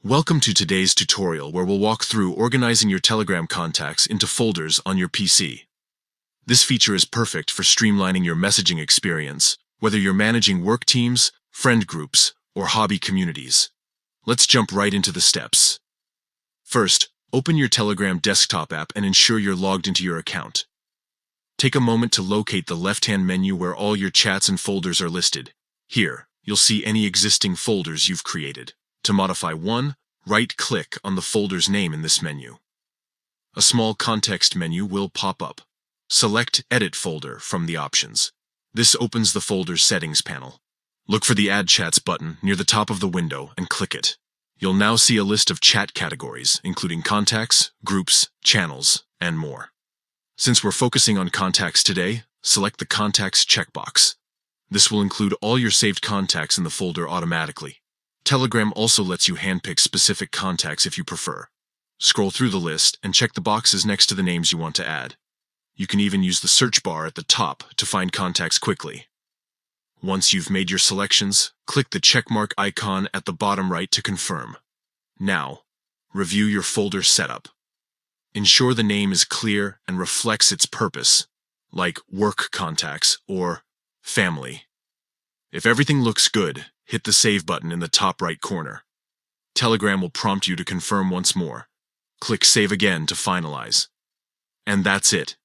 Welcome to today's tutorial where we'll walk through organizing your Telegram contacts into folders on your PC. This feature is perfect for streamlining your messaging experience, whether you're managing work teams, friend groups, or hobby communities. Let's jump right into the steps. First, open your Telegram desktop app and ensure you're logged into your account. Take a moment to locate the left-hand menu where all your chats and folders are listed. Here, you'll see any existing folders you've created. To modify one, right-click on the folder's name in this menu. A small context menu will pop up. Select Edit Folder from the options. This opens the folder's settings panel. Look for the Add Chats button near the top of the window and click it. You'll now see a list of chat categories, including contacts, groups, channels, and more. Since we're focusing on contacts today, select the Contacts checkbox. This will include all your saved contacts in the folder automatically. Telegram also lets you handpick specific contacts if you prefer. Scroll through the list and check the boxes next to the names you want to add. You can even use the search bar at the top to find contacts quickly. Once you've made your selections, click the checkmark icon at the bottom right to confirm. Now, review your folder setup. Ensure the name is clear and reflects its purpose, like Work Contacts or Family. If everything looks good, hit the Save button in the top right corner. Telegram will prompt you to confirm once more. Click Save again to finalize. And that's it.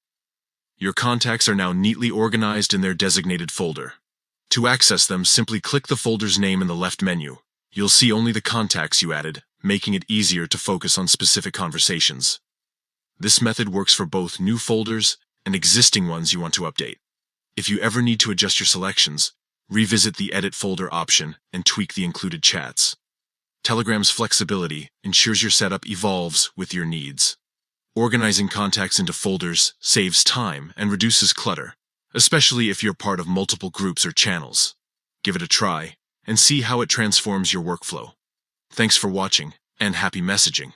Your contacts are now neatly organized in their designated folder. To access them, simply click the folder's name in the left menu. You'll see only the contacts you added, making it easier to focus on specific conversations. This method works for both new folders and existing ones you want to update. If you ever need to adjust your selections, revisit the Edit Folder option and tweak the included chats. Telegram's flexibility ensures your setup evolves with your needs. Organizing contacts into folders saves time and reduces clutter, especially if you're part of multiple groups or channels. Give it a try and see how it transforms your workflow. Thanks for watching, and happy messaging!